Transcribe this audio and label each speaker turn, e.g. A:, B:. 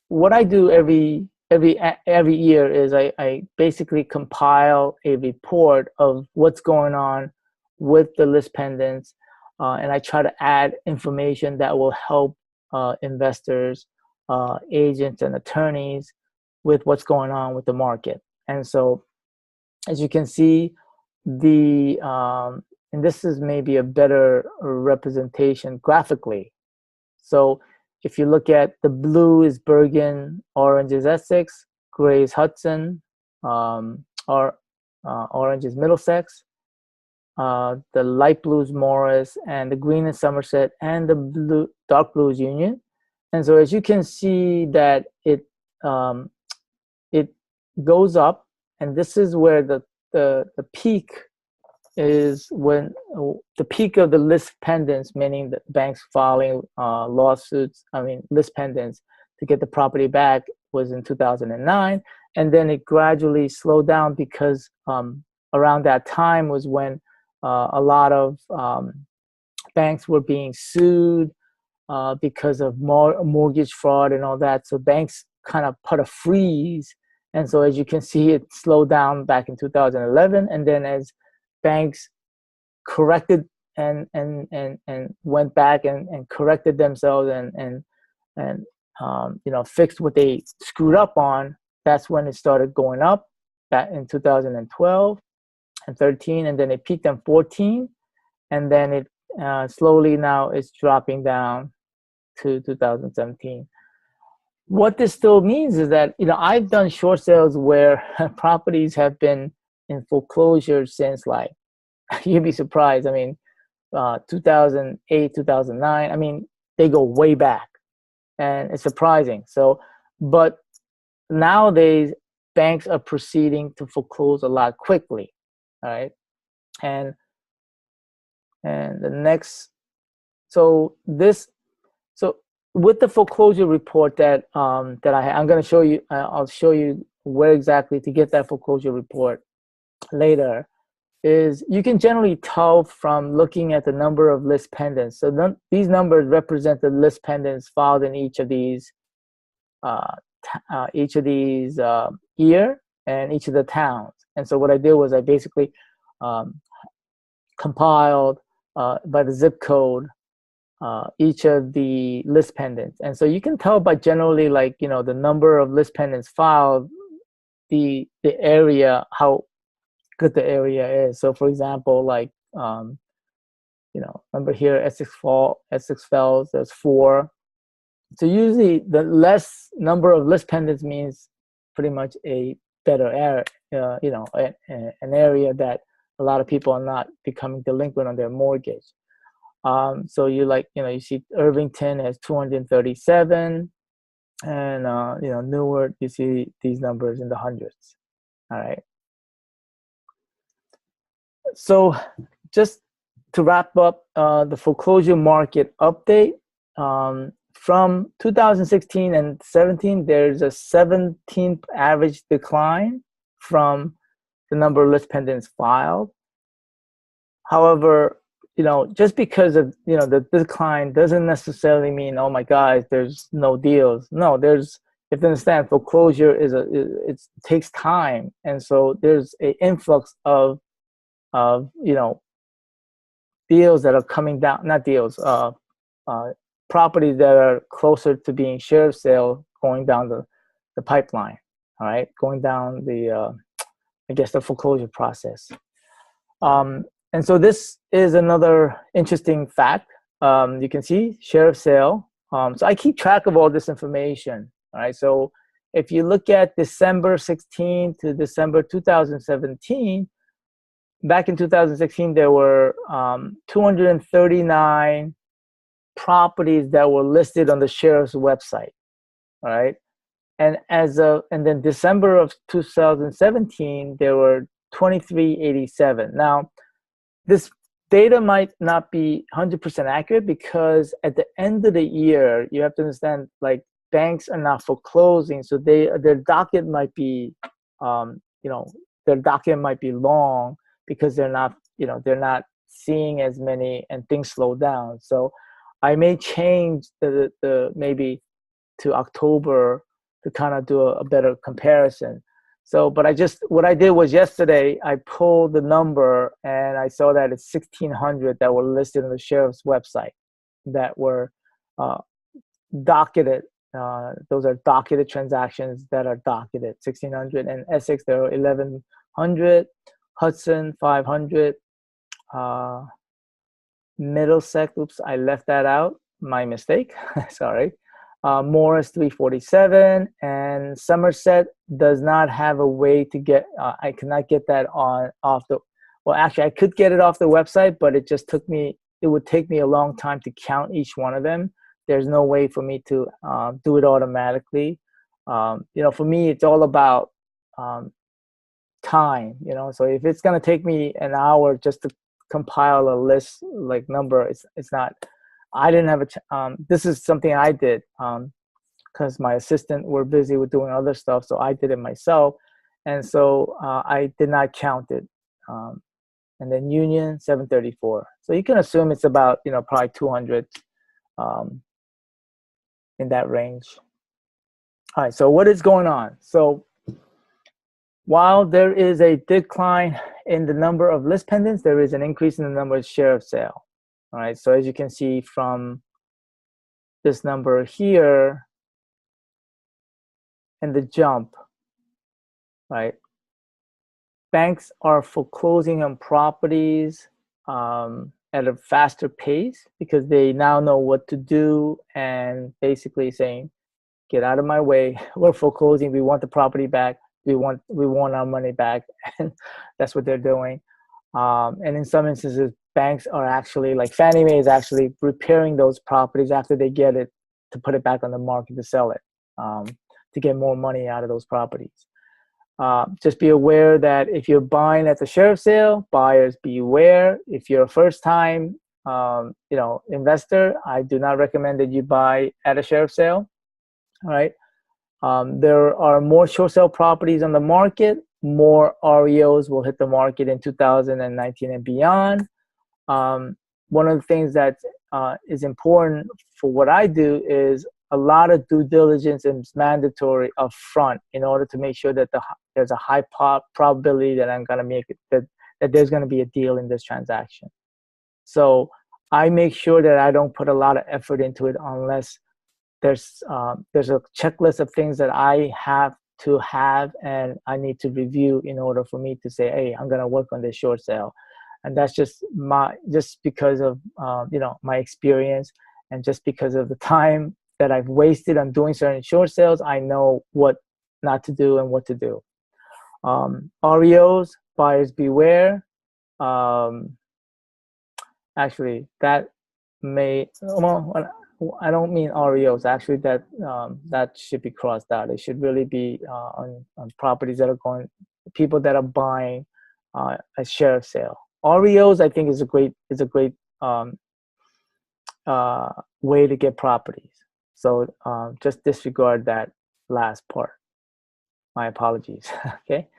A: what I do every year is I basically compile a report of what's going on with the Lis Pendens, and I try to add information that will help investors, agents, and attorneys with what's going on with the market. And so, as you can see, and this is maybe a better representation graphically. So if you look at the blue is Bergen, orange is Essex, gray is Hudson, or orange is Middlesex, the light blue is Morris, and the green is Somerset, and the dark blue is Union. And so as you can see that it goes up, and this is where the peak is, when the peak of the Lis Pendens, meaning the banks filing Lis Pendens to get the property back, was in 2009. And then it gradually slowed down because around that time was when a lot of banks were being sued because of mortgage fraud and all that. So banks kind of put a freeze. And so as you can see, it slowed down back in 2011. And then as banks corrected and went back and corrected themselves and fixed what they screwed up on, that's when it started going up back in 2012 and 13, and then it peaked in 14, and then it slowly now is dropping down to 2017. What this still means is that, I've done short sales where properties have been in foreclosure since, like, you'd be surprised. 2008, 2009. They go way back, and it's surprising. So, but nowadays banks are proceeding to foreclose a lot quickly. All right, and the next, so with the foreclosure report that I'm going to show you, I'll show you where exactly to get that foreclosure report later, is you can generally tell from looking at the number of Lis Pendens. So these numbers represent the Lis Pendens filed in each of these year and each of the towns. And so what I did was I basically compiled by the zip code each of the Lis Pendens. And so you can tell by generally, like, the number of Lis Pendens filed, the area, how good the area is. So for example, like, remember here, Essex Fells, there's 4. So usually the less number of Lis Pendens means pretty much a better area, an area that a lot of people are not becoming delinquent on their mortgage. So you see Irvington has 237, and Newark, you see these numbers in the hundreds. All right. So just to wrap up the foreclosure market update, from 2016 and 17, there's a 17th average decline from the number of Lis Pendens filed. However, just because of the decline doesn't necessarily mean, oh my God, there's no deals. No, you have to understand, foreclosure it takes time, and so there's an influx of deals that are coming down, not deals, properties that are closer to being share of sale going down the pipeline. All right, going down the foreclosure process. And so this is another interesting fact. You can see share of sale. So I keep track of all this information. All right, so if you look at December 16 to December 2017, back in 2016, there were 239 properties that were listed on the sheriff's website. All right, and then December of 2017, there were 2387. Now, this data might not be 100% accurate, because at the end of the year, you have to understand, like, banks are not foreclosing, so their docket might be, their docket might be long, because they're not seeing as many, and things slow down. So I may change the maybe to October to kind of do a better comparison. So, but what I did was yesterday, I pulled the number and I saw that it's 1,600 that were listed on the sheriff's website that were docketed. Those are docketed transactions that are docketed, 1,600. And Essex, there are 1,100. Hudson, 500. Middlesex, oops, I left that out. My mistake. Sorry. Morris, 347. And Somerset does not have a way to get, I cannot get that off the, well, actually, I could get it off the website, but it would take me a long time to count each one of them. There's no way for me to do it automatically. For me, it's all about time, so if it's going to take me an hour just to compile a list like number, it's not, I didn't have this is something I did because my assistant were busy with doing other stuff, so I did it myself. And so I did not count it. And then Union, 734. So you can assume it's about, probably 200 in that range. All right, so what is going on? So while there is a decline in the number of list pendants, there is an increase in the number of share of sale. All right, so as you can see from this number here and the jump, right? Banks are foreclosing on properties at a faster pace because they now know what to do and basically saying, get out of my way, we're foreclosing, we want the property back. We want our money back, and that's what they're doing. And in some instances, banks are actually, like Fannie Mae is actually repairing those properties after they get it to put it back on the market to sell it, to get more money out of those properties. Just be aware that if you're buying at the sheriff's sale, buyers beware. If you're a first-time, investor, I do not recommend that you buy at a sheriff's sale. All right. There are more short sale properties on the market. More REOs will hit the market in 2019 and beyond. One of the things that is important for what I do is a lot of due diligence is mandatory up front in order to make sure that there's a high probability that I'm going to make it, that there's going to be a deal in this transaction. So I make sure that I don't put a lot of effort into it unless there's a checklist of things that I have to have and I need to review in order for me to say, hey, I'm going to work on this short sale. And that's just because of my experience and just because of the time that I've wasted on doing certain short sales. I know what not to do and what to do. REOs, buyers beware. Actually, that may, well, I don't mean REOs. Actually, that should be crossed out. It should really be on properties that are people that are buying a share of sale. REOs, I think, is a great way to get properties. So just disregard that last part. My apologies. Okay.